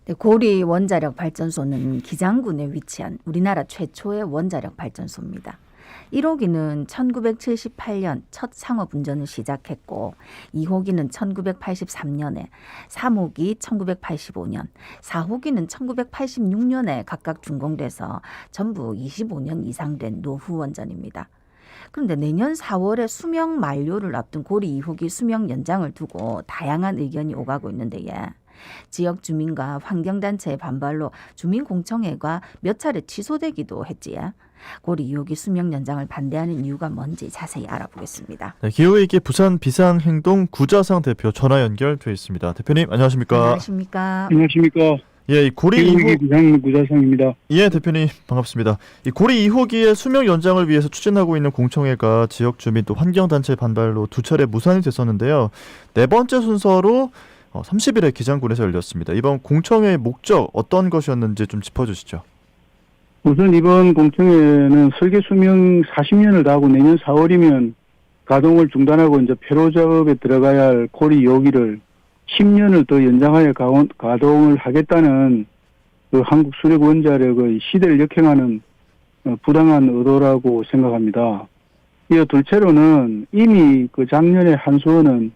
네, 고리 원자력 발전소는 기장군에 위치한 우리나라 최초의 원자력 발전소입니다. 1호기는 1978년 첫 상업 운전을 시작했고 2호기는 1983년에, 3호기 1985년, 4호기는 1986년에 각각 준공돼서 전부 25년 이상 된 노후 원전입니다. 그런데 내년 4월에 수명 만료를 앞둔 고리 2호기 수명 연장을 두고 다양한 의견이 오가고 있는데 지역 주민과 환경단체의 반발로 주민공청회가 몇 차례 취소되기도 했지요. 고리 2호기 수명 연장을 반대하는 이유가 뭔지 자세히 알아보겠습니다. 네, 기후위기 부산 비상행동 구자상 대표 전화 연결돼 있습니다. 대표님 안녕하십니까? 안녕하십니까? 안녕하십니까. 예, 이 고리 기후위기 2호 비상행동 구자상입니다. 예, 대표님 반갑습니다. 이 고리 2호기의 수명 연장을 위해서 추진하고 있는 공청회가 지역 주민 또 환경단체 반발로 두 차례 무산이 됐었는데요. 네 번째 순서로 30일에 기장군에서 열렸습니다. 이번 공청회의 목적 어떤 것이었는지 좀 짚어주시죠. 우선 이번 공청회는 설계 수명 40년을 다하고 내년 4월이면 가동을 중단하고 이제 폐로 작업에 들어가야 할 고리 2호기를 10년을 더 연장하여 가동을 하겠다는 그 한국 수력 원자력의 시대를 역행하는 부당한 의도라고 생각합니다. 이어 둘째로는 이미 그 작년에 한수원은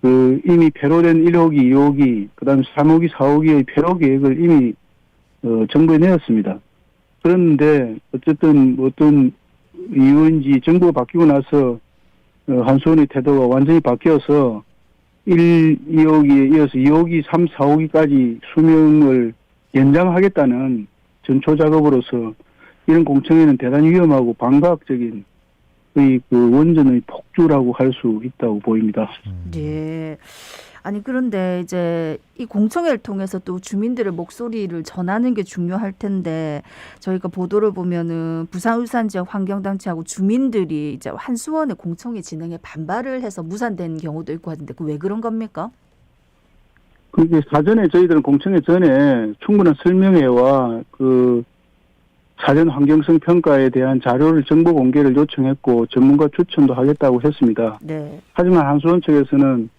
그 이미 폐로된 1호기, 2호기, 그다음에 3호기, 4호기의 폐로 계획을 이미 정부에 내었습니다. 그런데 어쨌든 어떤 이유인지 정부가 바뀌고 나서 한수원의 태도가 완전히 바뀌어서 1, 2호기에 이어서 2호기, 3, 4호기까지 수명을 연장하겠다는 전초 작업으로서 이런 공청회는 대단히 위험하고 반과학적인 그 원전의 폭주라고 할 수 있다고 보입니다. 네. 아니 그런데 이제 이 공청회를 통해서 또 주민들의 목소리를 전하는 게 중요할 텐데 저희가 보도를 보면은 부산 울산 지역 환경단체하고 주민들이 이제 한수원의 공청회 진행에 반발을 해서 무산된 경우도 있고 하던데 그 왜 그런 겁니까? 그게 사전에 저희들은 공청회 전에 충분한 설명회와 그 사전 환경성 평가에 대한 자료를 정보 공개를 요청했고 전문가 추천도 하겠다고 했습니다. 네. 하지만 한수원 측에서는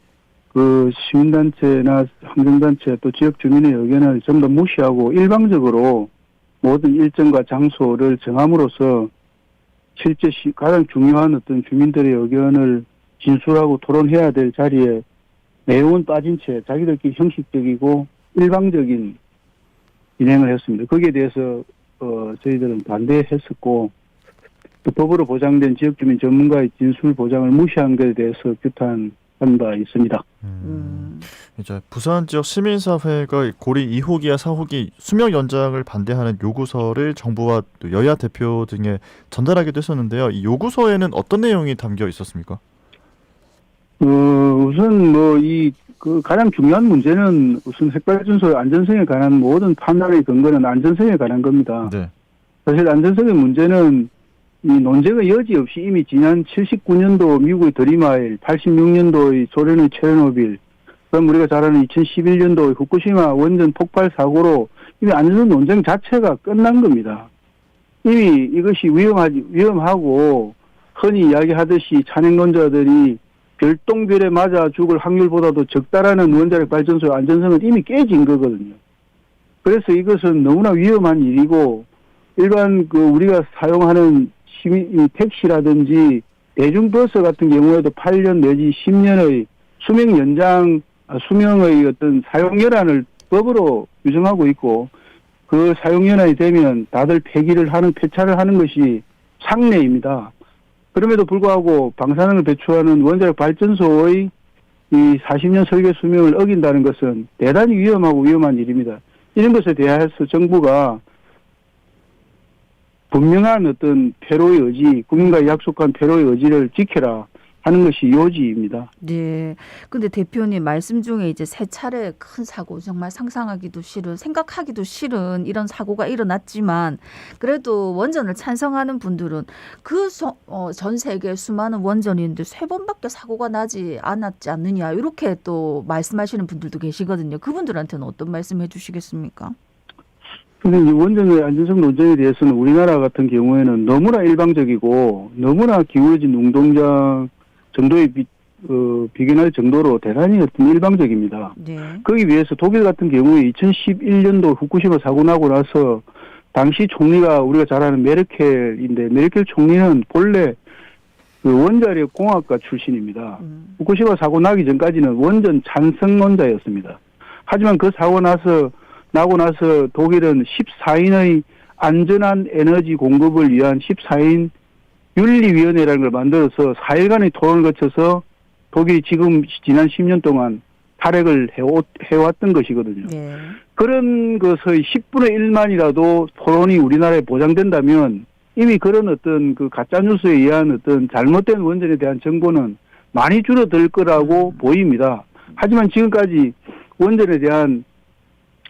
그 시민단체나 환경단체 또 지역 주민의 의견을 전부 다 무시하고 일방적으로 모든 일정과 장소를 정함으로써 실제 가장 중요한 어떤 주민들의 의견을 진술하고 토론해야 될 자리에 내용은 빠진 채 자기들끼리 형식적이고 일방적인 진행을 했습니다. 거기에 대해서 저희들은 반대했었고 또 법으로 보장된 지역주민 전문가의 진술 보장을 무시한 것에 대해서 규탄한 바 있습니다. 이제 부산 지역 시민사회가 고리 2호기와 4호기 수명 연장을 반대하는 요구서를 정부와 또 여야 대표 등에 전달하기도 했었는데요. 이 요구서에는 어떤 내용이 담겨 있었습니까? 우선 그 가장 중요한 문제는 우선 핵발전소의 안전성에 관한 모든 판단의 근거는 안전성에 관한 겁니다. 네. 사실 안전성의 문제는 이 논쟁의 여지 없이 이미 지난 79년도 미국의 드리마일, 86년도의 소련의 체르노빌, 그럼 우리가 잘 아는 2011년도의 후쿠시마 원전 폭발 사고로 이미 안전 논쟁 자체가 끝난 겁니다. 이미 이것이 위험하고 흔히 이야기하듯이 찬핵론자들이 별똥별에 맞아 죽을 확률보다도 적다라는 원자력 발전소의 안전성은 이미 깨진 거거든요. 그래서 이것은 너무나 위험한 일이고 일반 우리가 사용하는 택시라든지 대중버스 같은 경우에도 8년 내지 10년의 수명의 어떤 사용연한을 법으로 규정하고 있고 그 사용연한이 되면 다들 폐차를 하는 것이 상례입니다. 그럼에도 불구하고 방사능을 배출하는 원자력 발전소의 이 40년 설계 수명을 어긴다는 것은 대단히 위험한 일입니다. 이런 것에 대해서 정부가 분명한 어떤 폐로의 의지, 국민과 약속한 폐로의 의지를 지켜라 하는 것이 요지입니다. 네. 근데 대표님 말씀 중에 이제 세 차례 큰 사고, 정말 상상하기도 싫은, 생각하기도 싫은 이런 사고가 일어났지만 그래도 원전을 찬성하는 분들은 전 세계 수많은 원전이 있는데 세 번밖에 사고가 나지 않았지 않느냐 이렇게 또 말씀하시는 분들도 계시거든요. 그분들한테는 어떤 말씀 해주시겠습니까? 근데 이 원전의 안전성 논쟁에 대해서는 우리나라 같은 경우에는 너무나 일방적이고 너무나 기울어진 운동장 정도의 비견할 정도로 대단히 어떤 일방적입니다. 네. 거기 비해서 독일 같은 경우에 2011년도 후쿠시마 사고 나고 나서 당시 총리가 우리가 잘 아는 메르켈인데 메르켈 총리는 본래 그 원자력 공학과 출신입니다. 후쿠시마 사고 나기 전까지는 원전 찬성론자였습니다. 하지만 그 사고 나고 나서 독일은 14인의 안전한 에너지 공급을 위한 14인 윤리위원회라는 걸 만들어서 4일간의 토론을 거쳐서 독일이 지난 10년 동안 탈핵을 해왔던 것이거든요. 네. 그런 것의 10분의 1만이라도 토론이 우리나라에 보장된다면 이미 그런 어떤 그 가짜뉴스에 의한 어떤 잘못된 원전에 대한 정보는 많이 줄어들 거라고 보입니다. 하지만 지금까지 원전에 대한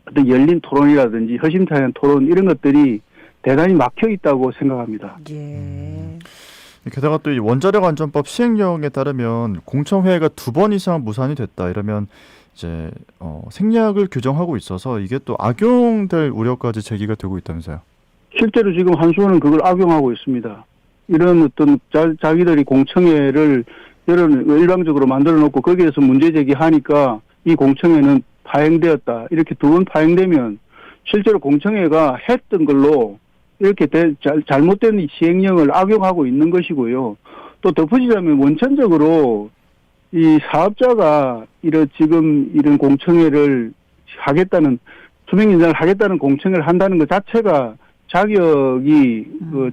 어떤 열린 토론이라든지 허심탄회한 토론 이런 것들이 대단히 막혀 있다고 생각합니다. 예. 게다가 또 이 원자력 안전법 시행령에 따르면 공청회가 2번 이상 무산이 됐다 이러면 이제 생략을 규정하고 있어서 이게 또 악용될 우려까지 제기가 되고 있다면서요. 실제로 지금 한수원은 그걸 악용하고 있습니다. 이런 어떤 자기들이 공청회를 일방적으로 만들어 놓고 거기에서 문제 제기하니까 이 공청회는 파행되었다. 이렇게 2번 파행되면 실제로 공청회가 했던 걸로 이렇게 잘못된 이 시행령을 악용하고 있는 것이고요. 또 덧붙이자면 원천적으로 이 사업자가 지금 이런 공청회를 하겠다는 수명 연장을 하겠다는 공청회를 한다는 것 자체가 자격이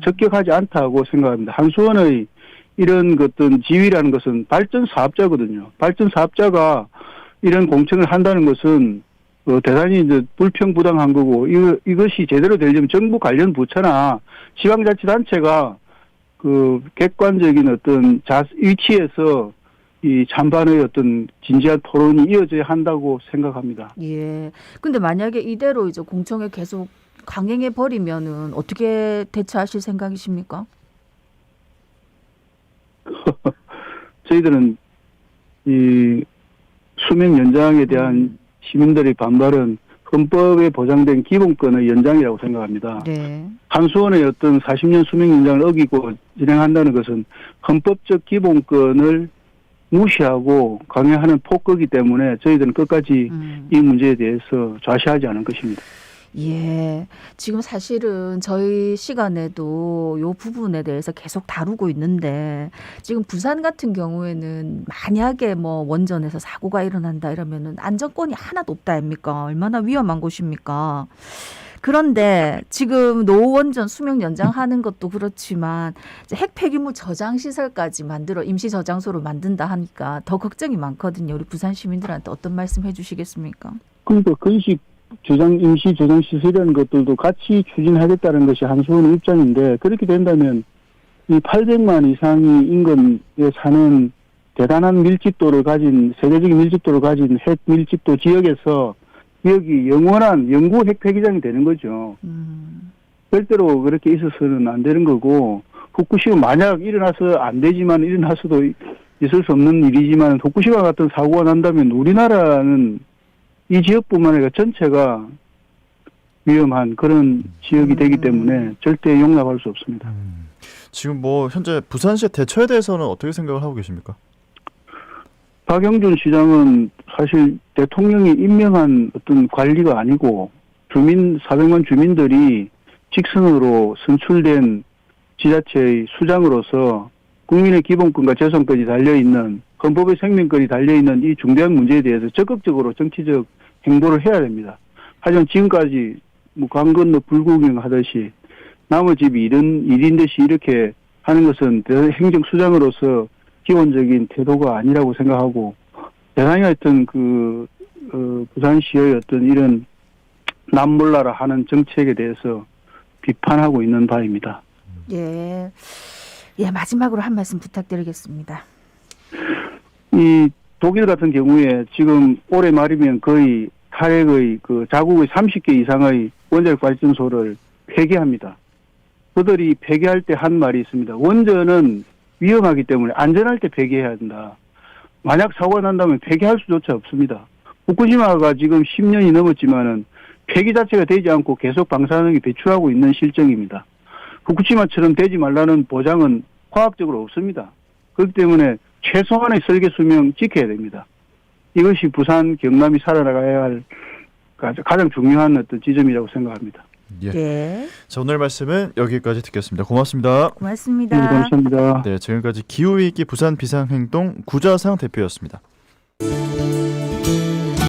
적격하지 않다고 생각합니다. 한수원의 이런 어떤 지위라는 것은 발전 사업자거든요. 발전 사업자가 이런 공청을 한다는 것은 대단히 이제 불평부당한 거고 이것이 제대로 되려면 정부 관련 부처나 지방자치단체가 그 객관적인 어떤 위치에서 이 찬반의 어떤 진지한 토론이 이어져야 한다고 생각합니다. 예. 근데 만약에 이대로 이제 공청회 계속 강행해 버리면은 어떻게 대처하실 생각이십니까? 저희들은 이 수명 연장에 대한 시민들의 반발은 헌법에 보장된 기본권의 연장이라고 생각합니다. 네. 한수원의 어떤 40년 수명 연장을 어기고 진행한다는 것은 헌법적 기본권을 무시하고 강행하는 폭거기 때문에 저희들은 끝까지 이 문제에 대해서 좌시하지 않을 것입니다. 예. 지금 사실은 저희 시간에도 요 부분에 대해서 계속 다루고 있는데 지금 부산 같은 경우에는 만약에 뭐 원전에서 사고가 일어난다 이러면은 안전권이 하나도 없다 아닙니까? 얼마나 위험한 곳입니까? 그런데 지금 노원전 수명 연장하는 것도 그렇지만 이제 핵 폐기물 저장 시설까지 만들어 임시 저장소로 만든다 하니까 더 걱정이 많거든요. 우리 부산 시민들한테 어떤 말씀 해주시겠습니까? 그러니까 임시 저장 시설이라는 것들도 같이 추진하겠다는 것이 한수원의 입장인데 그렇게 된다면 이 800만 이상이 인근에 사는 대단한 밀집도를 가진 세계적인 밀집도를 가진 핵 밀집도 지역에서 여기 영원한 영구 핵 폐기장이 되는 거죠. 절대로 그렇게 있어서는 안 되는 거고 후쿠시마 만약 일어나서 안 되지만 일어나서도 있을 수 없는 일이지만 후쿠시마 같은 사고가 난다면 우리나라는 이 지역뿐만 아니라 전체가 위험한 그런 지역이 되기 때문에 절대 용납할 수 없습니다. 지금 뭐 현재 부산시의 대처에 대해서는 어떻게 생각을 하고 계십니까? 박영준 시장은 사실 대통령이 임명한 어떤 관리가 아니고 400만 주민들이 직선으로 선출된 지자체의 수장으로서 국민의 기본권과 재산권이 달려있는 헌법의 생명권이 달려있는 이 중대한 문제에 대해서 적극적으로 정치적 행보를 해야 됩니다. 하지만 지금까지 뭐 강 건너 불구경 하듯이 남의 집이 일인 듯이 이렇게 하는 것은 행정수장으로서 기본적인 태도가 아니라고 생각하고 대단히 하여튼 부산시의 어떤 이런 남몰라라 하는 정책에 대해서 비판하고 있는 바입니다. 예. 예, 마지막으로 한 말씀 부탁드리겠습니다. 이 독일 같은 경우에 지금 올해 말이면 거의 탈핵의 자국의 30개 이상의 원자력 발전소를 폐기합니다. 그들이 폐기할 때 한 말이 있습니다. 원전은 위험하기 때문에 안전할 때 폐기해야 한다. 만약 사고가 난다면 폐기할 수조차 없습니다. 후쿠시마가 지금 10년이 넘었지만은 폐기 자체가 되지 않고 계속 방사능이 배출하고 있는 실정입니다. 후쿠시마처럼 되지 말라는 보장은 과학적으로 없습니다. 그렇기 때문에 최소한의 설계 수명 지켜야 됩니다. 이것이 부산 경남이 살아나가야 할 가장 중요한 어떤 지점이라고 생각합니다. 예. 네. 자, 오늘 말씀은 여기까지 듣겠습니다. 고맙습니다. 고맙습니다. 네, 감사합니다. 네, 지금까지 기후위기 부산 비상행동 구자상 대표였습니다.